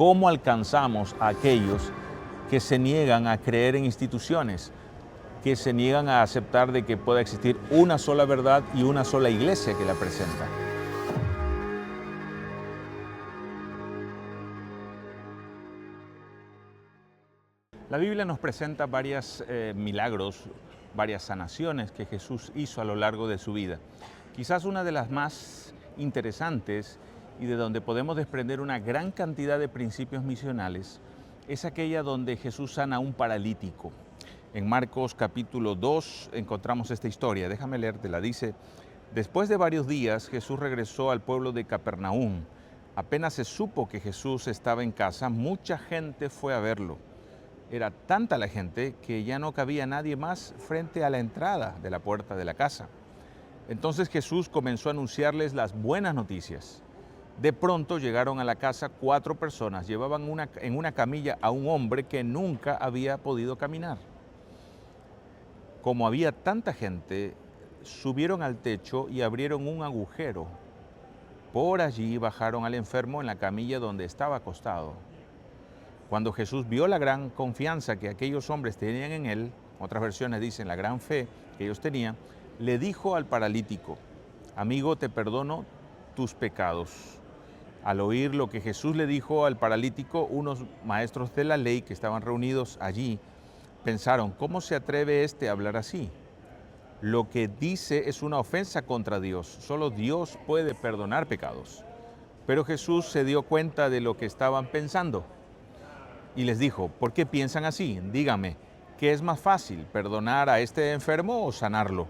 ¿Cómo alcanzamos a aquellos que se niegan a creer en instituciones, que se niegan a aceptar de que pueda existir una sola verdad y una sola iglesia que la presenta? La Biblia nos presenta varios milagros, varias sanaciones que Jesús hizo a lo largo de su vida. Quizás una de las más interesantes y de donde podemos desprender una gran cantidad de principios misionales es aquella donde Jesús sana a un paralítico. En Marcos capítulo 2 encontramos esta historia. Déjame leértela. Dice: después de varios días Jesús regresó al pueblo de Capernaum. Apenas se supo que Jesús estaba en casa, mucha gente fue a verlo. Era tanta la gente que ya no cabía nadie más frente a la entrada de la puerta de la casa. Entonces Jesús comenzó a anunciarles las buenas noticias. De pronto llegaron a la casa 4 personas. Llevaban en una camilla a un hombre que nunca había podido caminar. Como había tanta gente, subieron al techo y abrieron un agujero. Por allí bajaron al enfermo en la camilla donde estaba acostado. Cuando Jesús vio la gran confianza que aquellos hombres tenían en él, otras versiones dicen la gran fe que ellos tenían, le dijo al paralítico: amigo, te perdono tus pecados. Al oír lo que Jesús le dijo al paralítico, unos maestros de la ley que estaban reunidos allí pensaron: ¿cómo se atreve este a hablar así? Lo que dice es una ofensa contra Dios. Solo Dios puede perdonar pecados. Pero Jesús se dio cuenta de lo que estaban pensando y les dijo: ¿por qué piensan así? Díganme, ¿qué es más fácil, perdonar a este enfermo o sanarlo?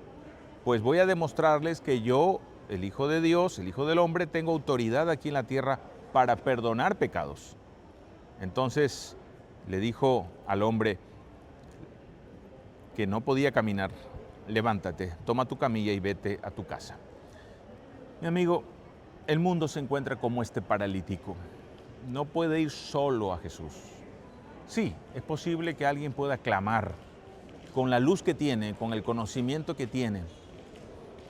Pues voy a demostrarles que yo, el Hijo de Dios, el Hijo del Hombre, tengo autoridad aquí en la tierra para perdonar pecados. Entonces le dijo al hombre que no podía caminar: levántate, toma tu camilla y vete a tu casa. Mi amigo, el mundo se encuentra como este paralítico. No puede ir solo a Jesús. Sí, es posible que alguien pueda clamar con la luz que tiene, con el conocimiento que tiene.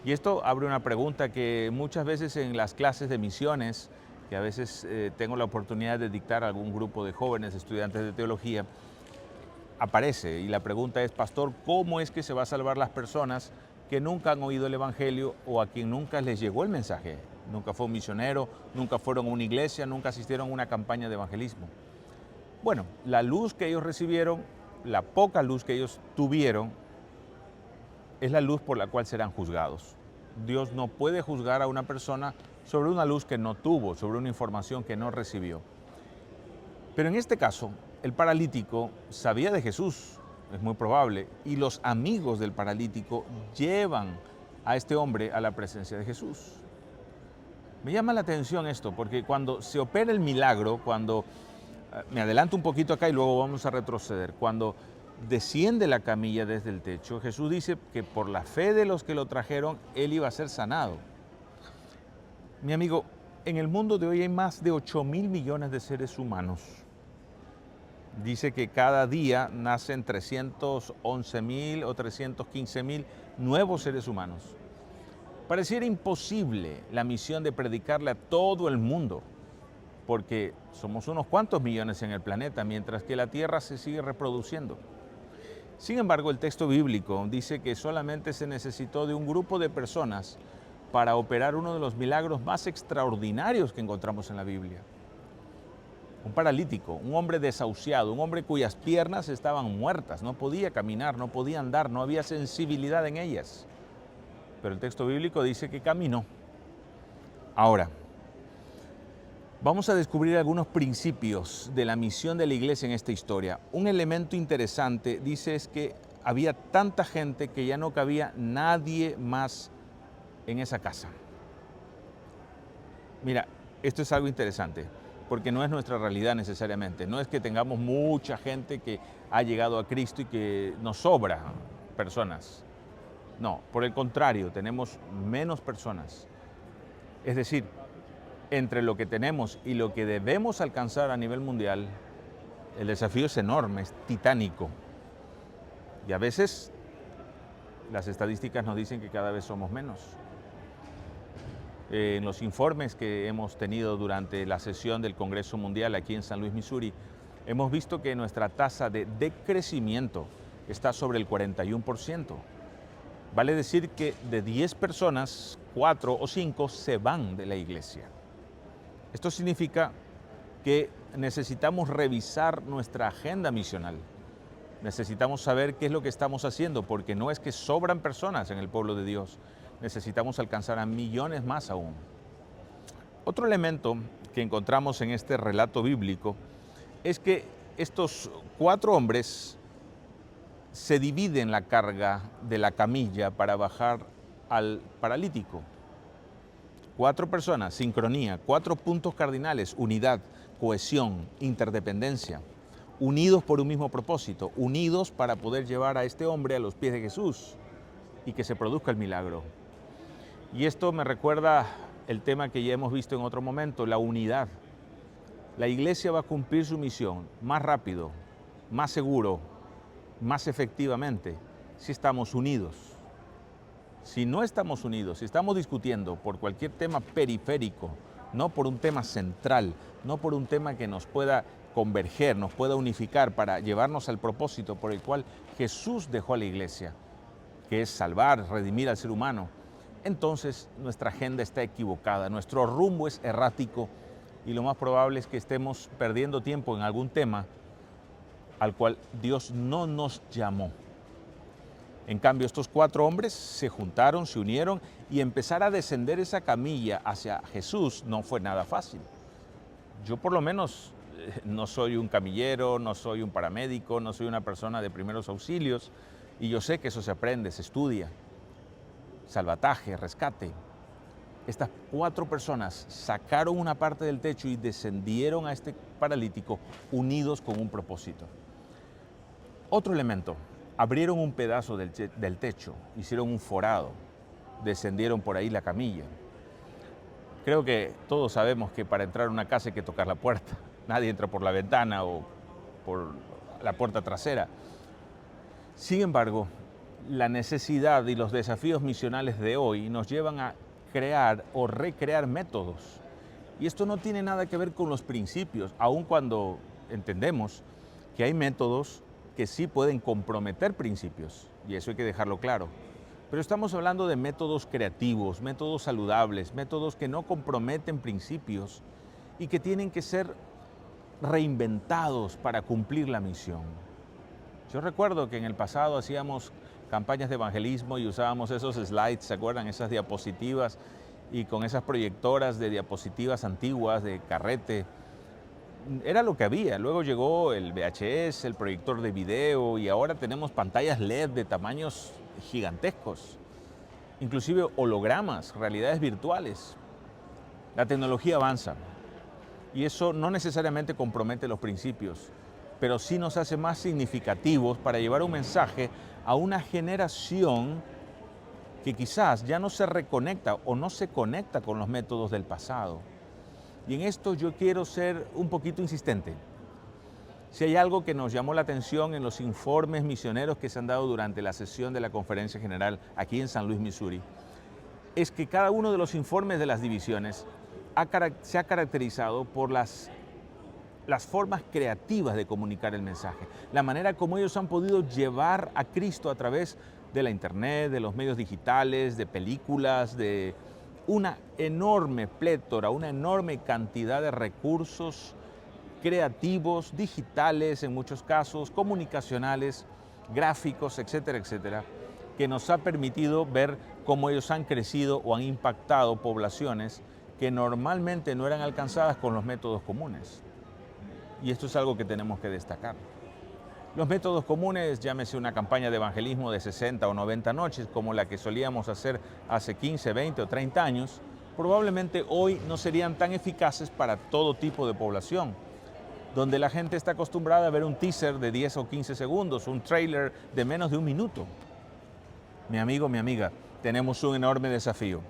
Y esto abre una pregunta que muchas veces en las clases de misiones, que a veces tengo la oportunidad de dictar a algún grupo de jóvenes estudiantes de teología, aparece. Y la pregunta es: pastor, ¿cómo es que se va a salvar las personas que nunca han oído el Evangelio o a quien nunca les llegó el mensaje? Nunca fue un misionero, nunca fueron a una iglesia, nunca asistieron a una campaña de evangelismo. Bueno, la luz que ellos recibieron, la poca luz que ellos tuvieron, es la luz por la cual serán juzgados. Dios no puede juzgar a una persona sobre una luz que no tuvo, sobre una información que no recibió. Pero en este caso, el paralítico sabía de Jesús, es muy probable, y los amigos del paralítico llevan a este hombre a la presencia de Jesús. Me llama la atención esto, porque cuando se opera el milagro, me adelanto un poquito acá y luego vamos a retroceder. Cuando desciende la camilla desde el techo, Jesús dice que por la fe de los que lo trajeron, él iba a ser sanado. Mi amigo, en el mundo de hoy hay más de 8.000 millones de seres humanos. Dice que cada día nacen 311.000 o 315.000 nuevos seres humanos. Pareciera imposible la misión de predicarle a todo el mundo, porque somos unos cuantos millones en el planeta, mientras que la Tierra se sigue reproduciendo. Sin embargo, el texto bíblico dice que solamente se necesitó de un grupo de personas para operar uno de los milagros más extraordinarios que encontramos en la Biblia. Un paralítico, un hombre desahuciado, un hombre cuyas piernas estaban muertas, no podía caminar, no podía andar, no había sensibilidad en ellas. Pero el texto bíblico dice que caminó. Ahora, vamos a descubrir algunos principios de la misión de la iglesia en esta historia. Un elemento interesante, dice, es que había tanta gente que ya no cabía nadie más en esa casa. Mira, esto es algo interesante, porque no es nuestra realidad necesariamente. No es que tengamos mucha gente que ha llegado a Cristo y que nos sobra personas. No, por el contrario, tenemos menos personas. Es decir, entre lo que tenemos y lo que debemos alcanzar a nivel mundial, el desafío es enorme, es titánico. Y a veces las estadísticas nos dicen que cada vez somos menos. En los informes que hemos tenido durante la sesión del Congreso Mundial aquí en San Luis, Missouri, hemos visto que nuestra tasa de decrecimiento está sobre el 41%. Vale decir que de 10 personas, 4 o 5 se van de la iglesia. Esto significa que necesitamos revisar nuestra agenda misional. Necesitamos saber qué es lo que estamos haciendo, porque no es que sobran personas en el pueblo de Dios. Necesitamos alcanzar a millones más aún. Otro elemento que encontramos en este relato bíblico es que estos 4 hombres se dividen la carga de la camilla para bajar al paralítico. 4 personas, sincronía, 4 puntos cardinales, unidad, cohesión, interdependencia, unidos por un mismo propósito, unidos para poder llevar a este hombre a los pies de Jesús y que se produzca el milagro. Y esto me recuerda el tema que ya hemos visto en otro momento, la unidad. La iglesia va a cumplir su misión más rápido, más seguro, más efectivamente, si estamos unidos. Si no estamos unidos, si estamos discutiendo por cualquier tema periférico, no por un tema central, no por un tema que nos pueda converger, nos pueda unificar para llevarnos al propósito por el cual Jesús dejó a la iglesia, que es salvar, redimir al ser humano, entonces nuestra agenda está equivocada, nuestro rumbo es errático y lo más probable es que estemos perdiendo tiempo en algún tema al cual Dios no nos llamó. En cambio, estos 4 hombres se juntaron, se unieron y empezar a descender esa camilla hacia Jesús no fue nada fácil. Yo por lo menos no soy un camillero, no soy un paramédico, no soy una persona de primeros auxilios y yo sé que eso se aprende, se estudia. Salvataje, rescate. Estas 4 personas sacaron una parte del techo y descendieron a este paralítico unidos con un propósito. Otro elemento, abrieron un pedazo del techo, hicieron un forado, descendieron por ahí la camilla. Creo que todos sabemos que para entrar a una casa hay que tocar la puerta. Nadie entra por la ventana o por la puerta trasera. Sin embargo, la necesidad y los desafíos misionales de hoy nos llevan a crear o recrear métodos. Y esto no tiene nada que ver con los principios, aun cuando entendemos que hay métodos que sí pueden comprometer principios, y eso hay que dejarlo claro. Pero estamos hablando de métodos creativos, métodos saludables, métodos que no comprometen principios y que tienen que ser reinventados para cumplir la misión. Yo recuerdo que en el pasado hacíamos campañas de evangelismo y usábamos esos slides, ¿se acuerdan? Esas diapositivas y con esas proyectoras de diapositivas antiguas, de carrete. Era lo que había. Luego llegó el VHS, el proyector de video y ahora tenemos pantallas LED de tamaños gigantescos, inclusive hologramas, realidades virtuales. La tecnología avanza y eso no necesariamente compromete los principios, pero sí nos hace más significativos para llevar un mensaje a una generación que quizás ya no se reconecta o no se conecta con los métodos del pasado. Y en esto yo quiero ser un poquito insistente. Si hay algo que nos llamó la atención en los informes misioneros que se han dado durante la sesión de la Conferencia General aquí en San Luis, Missouri, es que cada uno de los informes de las divisiones se ha caracterizado por las formas creativas de comunicar el mensaje, la manera como ellos han podido llevar a Cristo a través de la internet, de los medios digitales, de películas, de una enorme plétora, una enorme cantidad de recursos creativos, digitales en muchos casos, comunicacionales, gráficos, etcétera, etcétera, que nos ha permitido ver cómo ellos han crecido o han impactado poblaciones que normalmente no eran alcanzadas con los métodos comunes. Y esto es algo que tenemos que destacar. Los métodos comunes, llámese una campaña de evangelismo de 60 o 90 noches, como la que solíamos hacer hace 15, 20 o 30 años, probablemente hoy no serían tan eficaces para todo tipo de población, donde la gente está acostumbrada a ver un teaser de 10 o 15 segundos, un trailer de menos de un minuto. Mi amigo, mi amiga, tenemos un enorme desafío.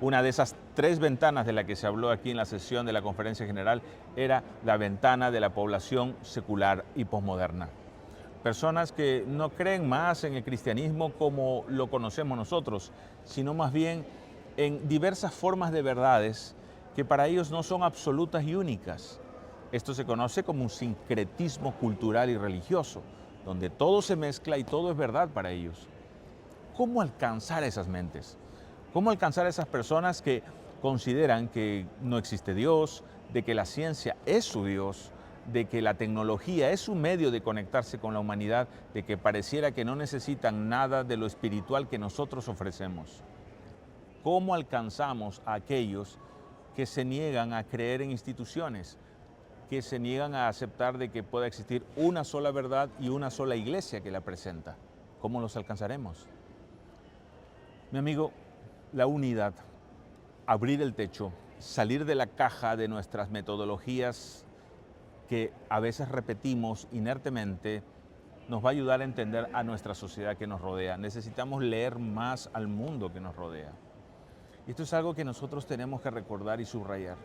Una de esas 3 ventanas de la que se habló aquí en la sesión de la Conferencia General era la ventana de la población secular y posmoderna. Personas que no creen más en el cristianismo como lo conocemos nosotros, sino más bien en diversas formas de verdades que para ellos no son absolutas y únicas. Esto se conoce como un sincretismo cultural y religioso, donde todo se mezcla y todo es verdad para ellos. ¿Cómo alcanzar a esas mentes? ¿Cómo alcanzar a esas personas que consideran que no existe Dios, de que la ciencia es su Dios, de que la tecnología es su medio de conectarse con la humanidad, de que pareciera que no necesitan nada de lo espiritual que nosotros ofrecemos? ¿Cómo alcanzamos a aquellos que se niegan a creer en instituciones, que se niegan a aceptar de que pueda existir una sola verdad y una sola iglesia que la presenta? ¿Cómo los alcanzaremos? Mi amigo, la unidad, abrir el techo, salir de la caja de nuestras metodologías que a veces repetimos inertemente, nos va a ayudar a entender a nuestra sociedad que nos rodea. Necesitamos leer más al mundo que nos rodea. Y esto es algo que nosotros tenemos que recordar y subrayar.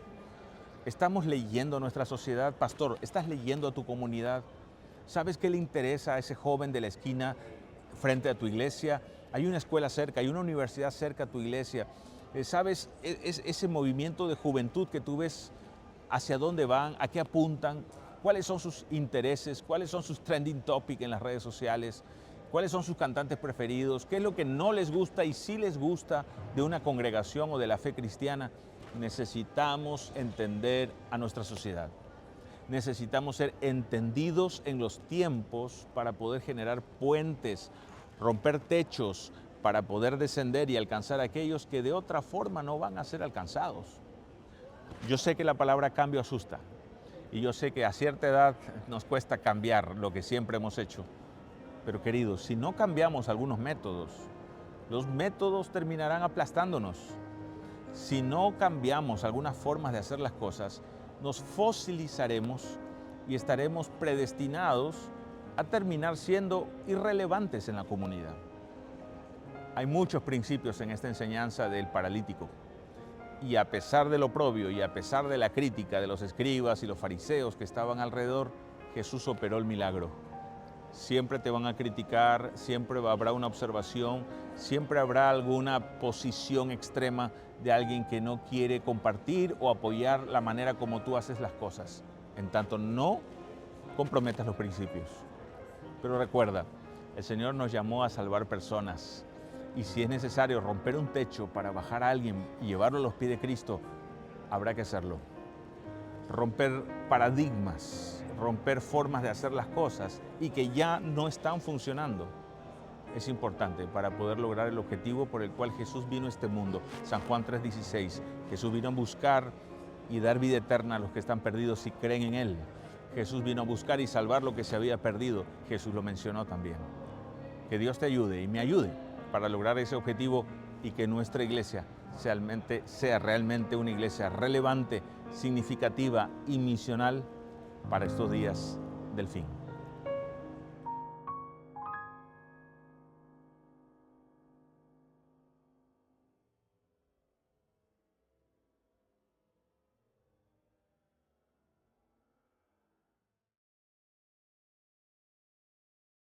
¿Estamos leyendo a nuestra sociedad? Pastor, ¿estás leyendo a tu comunidad? ¿Sabes qué le interesa a ese joven de la esquina frente a tu iglesia? Hay una escuela cerca, hay una universidad cerca a tu iglesia. ¿Sabes ese movimiento de juventud que tú ves hacia dónde van, a qué apuntan? ¿Cuáles son sus intereses? ¿Cuáles son sus trending topics en las redes sociales? ¿Cuáles son sus cantantes preferidos? ¿Qué es lo que no les gusta y sí les gusta de una congregación o de la fe cristiana? Necesitamos entender a nuestra sociedad. Necesitamos ser entendidos en los tiempos para poder generar puentes, romper techos, para poder descender y alcanzar a aquellos que de otra forma no van a ser alcanzados. Yo sé que la palabra cambio asusta y yo sé que a cierta edad nos cuesta cambiar lo que siempre hemos hecho. Pero queridos, si no cambiamos algunos métodos, los métodos terminarán aplastándonos. Si no cambiamos algunas formas de hacer las cosas, nos fosilizaremos y estaremos predestinados a terminar siendo irrelevantes en la comunidad. Hay muchos principios en esta enseñanza del paralítico. Y a pesar del oprobio y a pesar de la crítica de los escribas y los fariseos que estaban alrededor, Jesús operó el milagro. Siempre te van a criticar, siempre habrá una observación, siempre habrá alguna posición extrema de alguien que no quiere compartir o apoyar la manera como tú haces las cosas. En tanto, no comprometas los principios. Pero recuerda, el Señor nos llamó a salvar personas. Y si es necesario romper un techo para bajar a alguien y llevarlo a los pies de Cristo, habrá que hacerlo. Romper paradigmas, romper formas de hacer las cosas y que ya no están funcionando. Es importante para poder lograr el objetivo por el cual Jesús vino a este mundo. San Juan 3:16, Jesús vino a buscar y dar vida eterna a los que están perdidos si creen en Él. Jesús vino a buscar y salvar lo que se había perdido. Jesús lo mencionó también. Que Dios te ayude y me ayude para lograr ese objetivo y que nuestra iglesia sea realmente una iglesia relevante, significativa y misional para estos días del fin.